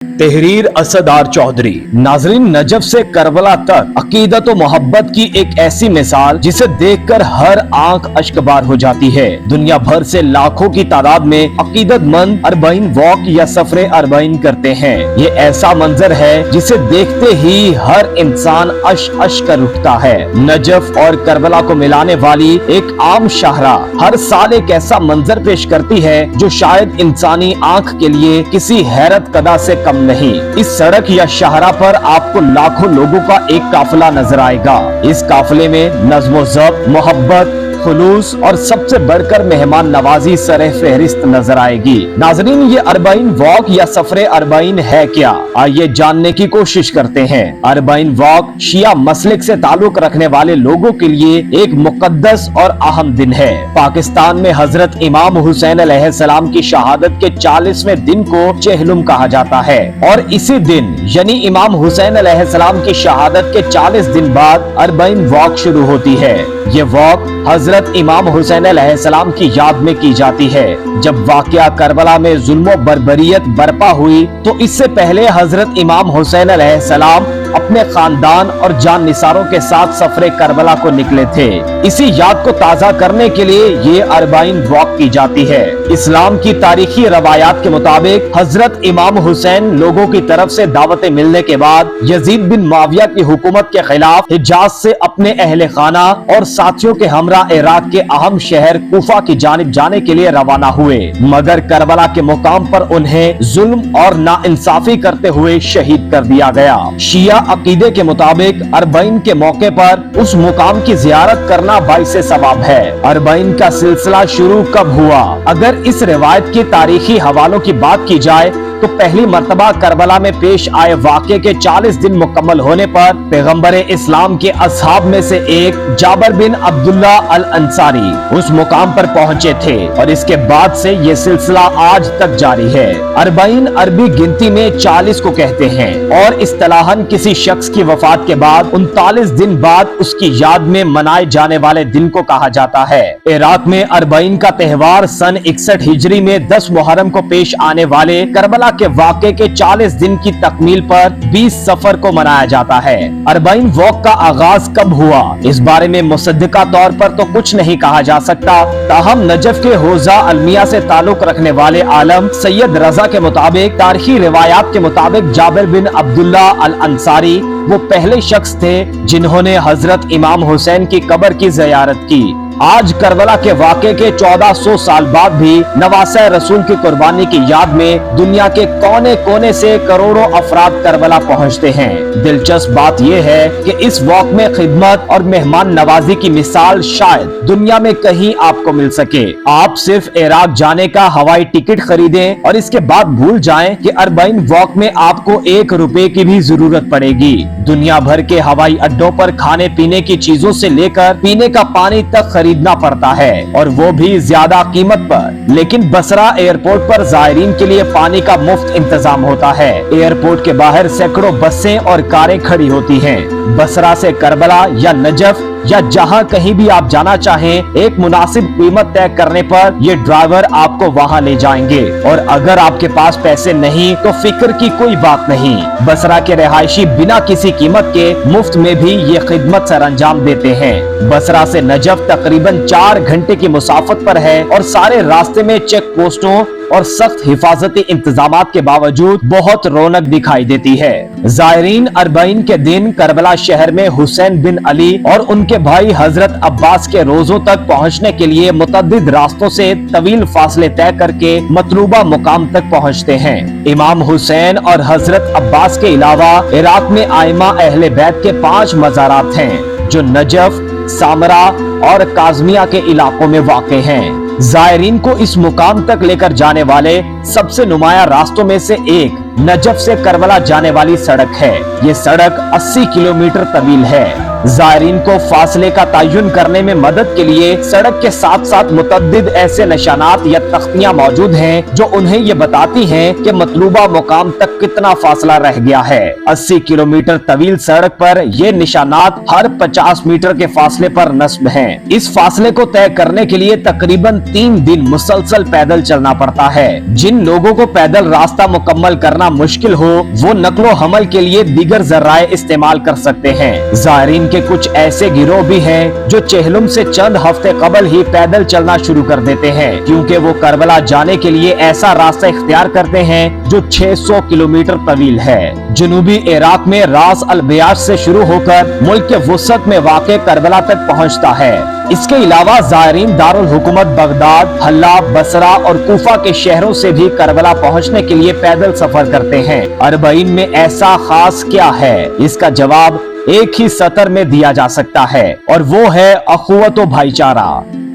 तहरीर असदार चौधरी। नाजरीन, नजफ से करबला तक अकीदत व मोहब्बत की एक ऐसी मिसाल जिसे देखकर हर आंख अश्कबार हो जाती है। दुनिया भर से लाखों की तादाद में अकीदतमंद अरबाइन वॉक या सफरे अरबाइन करते हैं। ये ऐसा मंजर है जिसे देखते ही हर इंसान अश अश कर उठता है। नजफ और करबला को मिलाने वाली एक आम शाहराह हर साल एक ऐसा मंजर पेश करती है जो शायद इंसानी आंख के लिए किसी हैरत कदा से कम नहीं। इस सड़क या शाहरा पर आपको लाखों लोगों का एक काफिला नजर आएगा। इस काफिले में नज़्म व ज़ब्त, मोहब्बत, खुलूस और सबसे बढ़कर मेहमान नवाजी सरे फहरिस्त नजर आएगी। नाजरीन, ये अरबाइन वॉक या सफरे अरबाइन है क्या? आइए जानने की कोशिश करते हैं। अरबाइन वॉक शिया मसलिक से ताल्लुक रखने वाले लोगों के लिए एक मुकद्दस और अहम दिन है। पाकिस्तान में हजरत इमाम हुसैन अलैहिस्सलाम की शहादत के 40वें दिन को चेहलुम कहा जाता है और इसी दिन यानी इमाम हुसैन अलैहिस्सलाम की शहादत के 40 दिन बाद अरबाइन वॉक शुरू होती है। ये वॉक हजरत इमाम हुसैन अलैहिस्सलाम की याद में की जाती है। जब वाकया करबला में जुल्म बर्बरियत बर्पा हुई तो इससे पहले हजरत इमाम हुसैन अलैहिस्सलाम अपने खानदान और जान निसारों के साथ सफरे करबला को निकले थे। इसी याद को ताज़ा करने के लिए ये अरबाइन वॉक की जाती है। इस्लाम की तारीखी रवायात के मुताबिक हजरत इमाम हुसैन लोगों की तरफ से दावतें मिलने के बाद यजीद बिन मुआविया की हुकूमत के खिलाफ हिजाज से अपने अहले खाना और साथियों के हमरा इराक के अहम शहर कूफा की जानिब जाने के लिए रवाना हुए, मगर करबला के मुकाम पर उन्हें जुल्म और नाइंसाफी करते हुए शहीद कर दिया गया। शिया अकीदे के मुताबिक अरबाइन के मौके पर उस मुकाम की जियारत करना बाइसे सवाब है। अरबाइन का सिलसिला शुरू कब हुआ? अगर इस रिवायत की तारीखी हवालों की बात की जाए तो पहली मर्तबा करबला में पेश आए वाक़े के 40 दिन मुकम्मल होने पर पैगंबर इस्लाम के असहाब में से एक जाबर बिन अब्दुल्ला अल अंसारी उस मुकाम पर पहुंचे थे और इसके बाद से ये सिलसिला आज तक जारी है। अरबाइन अरबी गिनती में 40 को कहते हैं और इस्तिलाहन किसी शख्स की वफात के बाद 39 दिन बाद उसकी याद में मनाए जाने वाले दिन को कहा जाता है। इराक में अरबाइन का त्योहार सन 61 हिजरी में 10 मुहर्रम को पेश आने वाले करबला के वाक़े के 40 दिन की तकमील पर 20 सफर को मनाया जाता है। अरबाइन वॉक का आगाज कब हुआ, इस बारे में मुसद्दिका तौर पर तो कुछ नहीं कहा जा सकता। ताहम नजफ के होजा अलमिया से ताल्लुक रखने वाले आलम सैयद रजा के मुताबिक तारीखी रिवायात के मुताबिक जाबिर बिन अब्दुल्ला अल अंसारी वो पहले शख्स थे जिन्होंने हजरत इमाम हुसैन की कब्र की ज़ियारत की। आज करबला के वाक़े के 1400 साल बाद भी नवासे रसूल की कुर्बानी की याद में दुनिया के कोने कोने से करोड़ों अफराद करबला पहुंचते हैं। दिलचस्प बात यह है कि इस वॉक में खिदमत और मेहमान नवाजी की मिसाल शायद दुनिया में कहीं आपको मिल सके। आप सिर्फ इराक जाने का हवाई टिकट खरीदें और इसके बाद भूल जाएं कि अरबाइन वॉक में आपको 1 रुपए की भी जरूरत पड़ेगी। दुनिया भर के हवाई अड्डों पर खाने पीने की चीजों से लेकर पीने का पानी तक खरीदना पड़ता है और वो भी ज्यादा कीमत पर। लेकिन बसरा एयरपोर्ट पर जायरीन के लिए पानी का मुफ्त इंतजाम होता है। एयरपोर्ट के बाहर सैकड़ों बसें और कारें खड़ी होती हैं। बसरा से करबला या नजफ या जहां कहीं भी आप जाना चाहें, एक मुनासिब कीमत तय करने पर ये ड्राइवर आपको वहां ले जाएंगे और अगर आपके पास पैसे नहीं तो फिक्र की कोई बात नहीं। बसरा के रहायशी बिना किसी कीमत के मुफ्त में भी ये खिदमत सर अंजाम देते हैं। बसरा से नजफ तकरीबन 4 घंटे की मुसाफत पर है और सारे रास्ते में चेक पोस्टों और सख्त हिफाजती इंतजामात के बावजूद बहुत रौनक दिखाई देती है। जायरीन अरबाइन के दिन करबला शहर में हुसैन बिन अली और उनके भाई हजरत अब्बास के रोजों तक पहुंचने के लिए मुतअद्दिद रास्तों से तवील फासले तय करके मतलूबा मुकाम तक पहुंचते हैं। इमाम हुसैन और हजरत अब्बास के अलावा इराक में आइमा अहले बैत के 5 मज़ारात हैं जो नजफ, सामरा और काज़मिया के इलाकों में वाक़े हैं। जायरीन को इस मुकाम तक लेकर जाने वाले सबसे नुमाया रास्तों में से एक नजफ से करबला जाने वाली सड़क है। ये सड़क 80 किलोमीटर तवील है। जायरीन को फासले का तयन करने में मदद के लिए सड़क के साथ साथ मुतअद्दिद ऐसे निशानात या तख्तियां मौजूद हैं जो उन्हें ये बताती हैं कि मतलूबा मुकाम तक कितना फासला रह गया है। 80 किलोमीटर तवील सड़क पर ये निशानात हर 50 मीटर के फासले पर नस्ब हैं। इस फासले को तय करने के लिए तकरीबन 3 दिन मुसलसल पैदल चलना पड़ता है। जिन लोगों को पैदल रास्ता मुकम्मल करना करना मुश्किल हो वो नक्लो हमल के लिए दीगर जराए इस्तेमाल कर सकते हैं। ज़ायरीन के कुछ ऐसे गिरोह भी हैं जो चेहलुम से चंद हफ्ते कबल ही पैदल चलना शुरू कर देते हैं, क्योंकि वो करबला जाने के लिए ऐसा रास्ता इख्तियार करते हैं जो 600 किलोमीटर तवील है। जनूबी इराक में रास अल बयाज से शुरू होकर मुल्क के वसत में वाक़े करबला तक पहुंचता है। इसके अलावा ज़ायरीन दारुल हुकूमत बगदाद, हल्ला, बसरा और कूफा के शहरों से भी करबला पहुंचने के लिए पैदल सफर करते हैं। अरबईन में ऐसा खास क्या है? इसका जवाब एक ही सतर में दिया जा सकता है और वो है अखुवत व भाईचारा।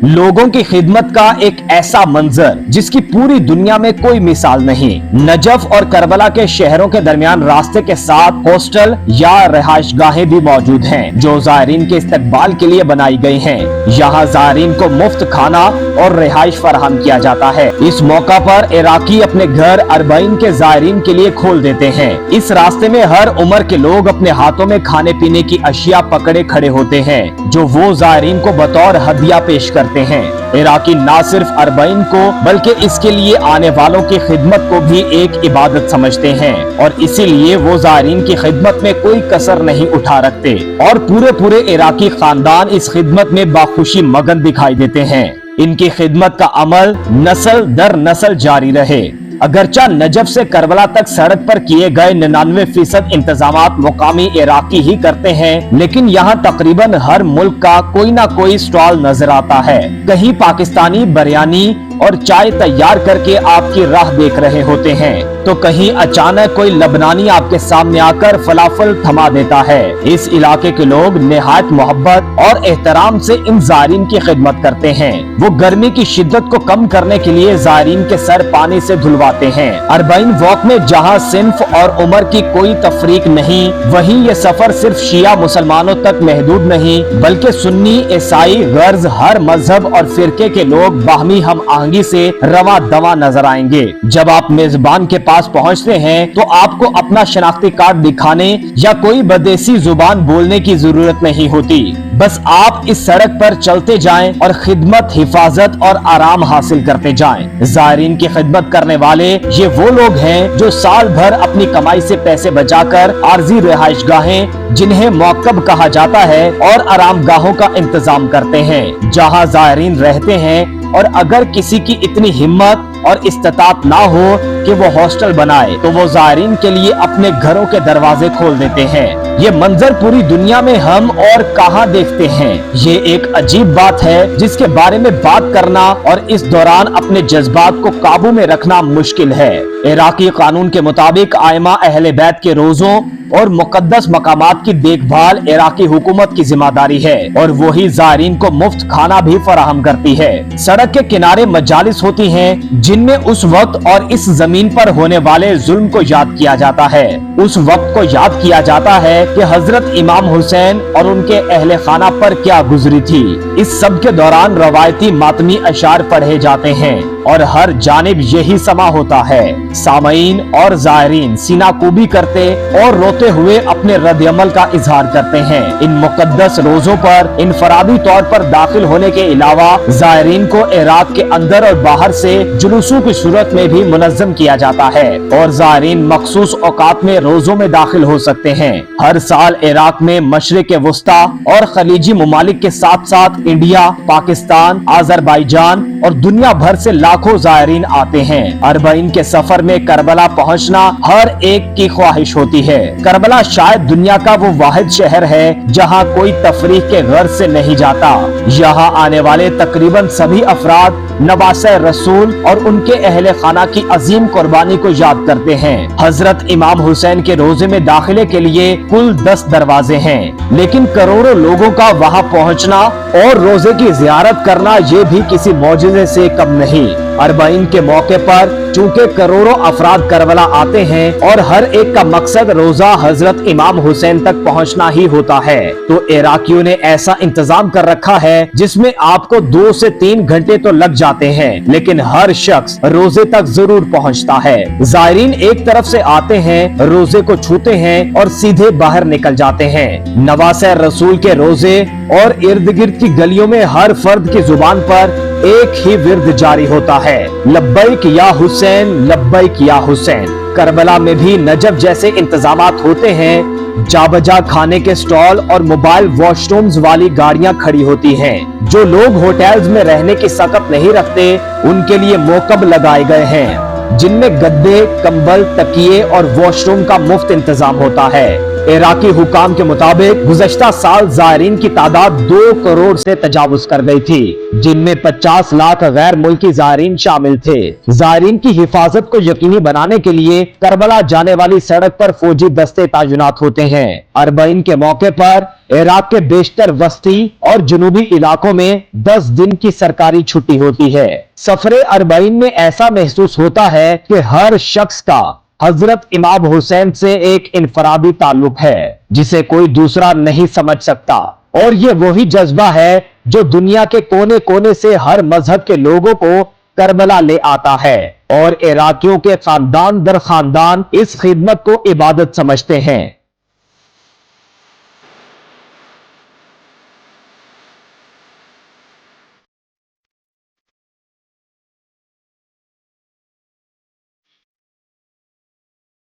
लोगों की खिदमत का एक ऐसा मंजर जिसकी पूरी दुनिया में कोई मिसाल नहीं। नजफ और करबला के शहरों के दरमियान रास्ते के साथ हॉस्टल या रिहाइशगाहें भी मौजूद हैं जो ज़ायरीन के इस्तकबाल के लिए बनाई गई हैं। यहाँ ज़ायरीन को मुफ्त खाना और रिहाइश फराहम किया जाता है। इस मौका पर इराकी अपने घर अरबईन के ज़ायरीन के लिए खोल देते हैं। इस रास्ते में हर उम्र के लोग अपने हाथों में खाने पीने की अशिया पकड़े खड़े होते हैं जो वो ज़ायरीन को बतौर हदिया पेश करते हैं। इराकी ना सिर्फ अरबईन को बल्कि इसके लिए आने वालों की खिदमत को भी एक इबादत समझते हैं और इसीलिए वो ज़ायरीन की खिदमत में कोई कसर नहीं उठा रखते और पूरे इराकी खानदान इस खिदमत में बाखुशी मगन दिखाई देते हैं। इनकी खिदमत का अमल नस्ल दर नस्ल जारी रहे। अगरचा नजफ से करबला तक सड़क पर किए गए 99% इंतजामात मुकामी इराकी ही करते हैं, लेकिन यहाँ तकरीबन हर मुल्क का कोई ना कोई स्टॉल नजर आता है। कहीं पाकिस्तानी बिरयानी और चाय तैयार करके आपकी राह देख रहे होते हैं तो कहीं अचानक कोई लबनानी आपके सामने आकर फलाफल थमा देता है। इस इलाके के लोग निहायत मोहब्बत और एहतराम से इन ज़ायरीन की खिदमत करते हैं। वो गर्मी की शिद्दत को कम करने के लिए ज़ायरीन के सर पानी से धुलवाते हैं। अरबईन वॉक में जहाँ सिन्फ और उम्र की कोई तफरीक नहीं, वहीं ये सफर सिर्फ शिया मुसलमानों तक महदूद नहीं बल्कि सुन्नी, ईसाई, गर्ज हर मजहब और फिरके के लोग बाहमी हम आहंगी से रवा दवा नजर आएंगे। जब आप मेजबान के पास पहुंचते हैं तो आपको अपना शनाख्ती कार्ड दिखाने या कोई बदेसी जुबान बोलने की जरूरत नहीं होती। बस आप इस सड़क पर चलते जाएं और खिदमत, हिफाजत और आराम हासिल करते जाएं। ज़ायरीन की खिदमत करने वाले ये वो लोग हैं जो साल भर अपनी कमाई से पैसे बचाकर आर्जी रिहाइशगाहें, जिन्हें मौकब कहा जाता है, और आरामगाहों का इंतजाम करते हैं जहां ज़ायरीन रहते हैं। और अगर किसी की इतनी हिम्मत और इस्तात ना हो कि वो हॉस्टल बनाए तो वो ज़ायरीन के लिए अपने घरों के दरवाजे खोल देते हैं। ये मंजर पूरी दुनिया में हम और कहां देखते हैं। ये एक अजीब बात है जिसके बारे में बात करना और इस दौरान अपने जज्बात को काबू में रखना मुश्किल है। इराकी कानून के मुताबिक आइमा अहले बैत के रोजों और मुकद्दस मकामात की देखभाल इराकी हुकूमत की जिम्मेदारी है और वही ज़ायरीन को मुफ्त खाना भी फराहम करती है। सड़क के किनारे मजालिस होती हैं जिनमें उस वक्त और इस जमीन पर होने वाले जुल्म को याद किया जाता है। उस वक्त को याद किया जाता है कि हजरत इमाम हुसैन और उनके अहले खाना पर क्या गुजरी थी। इस सब के दौरान रवायती मातमी अशार पढ़े जाते हैं और हर जानिब यही समा होता है। सामईन और ज़ायरीन सीनाकूबी करते और रोते हुए अपने रद्द-ए-अमल का इजहार करते हैं। इन मुकद्दस रोजों पर इनफरादी तौर पर दाखिल होने के अलावा ज़ायरीन को इराक के अंदर और बाहर से जुलूसों की सूरत में भी मुनज़्ज़म किया जाता है और ज़ायरीन मखसूस औकात में रोजों में दाखिल हो सकते हैं। हर साल इराक में मशरिक वस्ता और खलीजी ममालिक के साथ साथ इंडिया, पाकिस्तान, आज़रबाईजान और दुनिया भर से लाखों ज़ायरीन आते हैं। अरबईन के सफर में करबला पहुंचना हर एक की ख्वाहिश होती है। करबला शायद दुनिया का वो वाहिद शहर है जहां कोई तफरीक के गर्ज से नहीं जाता। यहाँ आने वाले तकरीबन सभी अफराद नवासे रसूल और उनके अहले खाना की अजीम कुर्बानी को याद करते हैं। हजरत इमाम हुसैन के रोजे में दाखिले के लिए कुल 10 दरवाजे हैं, लेकिन करोड़ों लोगों का वहां पहुंचना और रोजे की जियारत करना ये भी किसी मौजूदे से कम नहीं। अरबईन के मौके पर चूंकि करोड़ों अफराद करबला आते हैं और हर एक का मकसद रोजा हजरत इमाम हुसैन तक पहुंचना ही होता है, तो इराकियों ने ऐसा इंतजाम कर रखा है जिसमें आपको 2 से 3 घंटे तो लग जाते हैं, लेकिन हर शख्स रोजे तक जरूर पहुंचता है। ज़ायरीन एक तरफ से आते हैं, रोजे को छूते हैं और सीधे बाहर निकल जाते हैं। नवासे रसूल के रोजे और इर्द गिर्द की गलियों में हर फर्द की जुबान पर एक ही विर्द जारी होता है, लब्बैक या हुसैन, लब्बैक या हुसैन। करबला में भी नजफ जैसे इंतजामात होते हैं। जाबजा खाने के स्टॉल और मोबाइल वॉशरूम्स वाली गाड़ियां खड़ी होती हैं। जो लोग होटल्स में रहने की सकत नहीं रखते उनके लिए मोकब लगाए गए हैं, जिनमें गद्दे, कंबल, तकिए और वॉशरूम का मुफ्त इंतजाम होता है। इराकी हुकाम के मुताबिक गुज़श्ता साल ज़ायरीन की तादाद 2 करोड़ से तजावुज कर गई थी, जिनमें 50 लाख गैर मुल्की ज़ायरीन शामिल थे। ज़ायरीन की हिफाजत को यकीनी बनाने के लिए करबला जाने वाली सड़क पर फौजी दस्ते तैनात होते हैं। अरबईन के मौके पर इराक के बेशतर वस्ती और जुनूबी इलाकों में 10 दिन की सरकारी छुट्टी होती है। सफरे अरबईन में ऐसा महसूस होता है कि हर शख्स का हजरत इमाम हुसैन से एक इनफरादी ताल्लुक है जिसे कोई दूसरा नहीं समझ सकता, और ये वही जज्बा है जो दुनिया के कोने कोने से हर मजहब के लोगों को करबला ले आता है, और इराकियों के खानदान दर खानदान इस खिदमत को इबादत समझते हैं।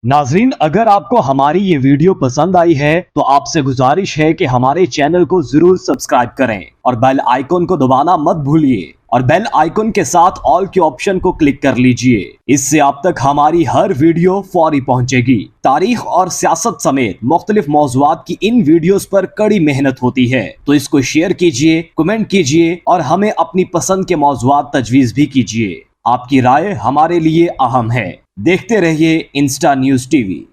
नाजरीन, अगर आपको हमारी ये वीडियो पसंद आई है तो आपसे गुजारिश है कि हमारे चैनल को जरूर सब्सक्राइब करें और बेल आइकन को दबाना मत भूलिए, और बेल आइकन के साथ ऑल के ऑप्शन को क्लिक कर लीजिए। इससे आप तक हमारी हर वीडियो फौरी पहुंचेगी। तारीख और सियासत समेत मुख्तलिफ मौज़ूआत की इन वीडियोस पर कड़ी मेहनत होती है, तो इसको शेयर कीजिए, कमेंट कीजिए और हमें अपनी पसंद के मौज़ूआत तजवीज़ भी कीजिए। आपकी राय हमारे लिए अहम है। देखते रहिए इंस्टा न्यूज़ टीवी।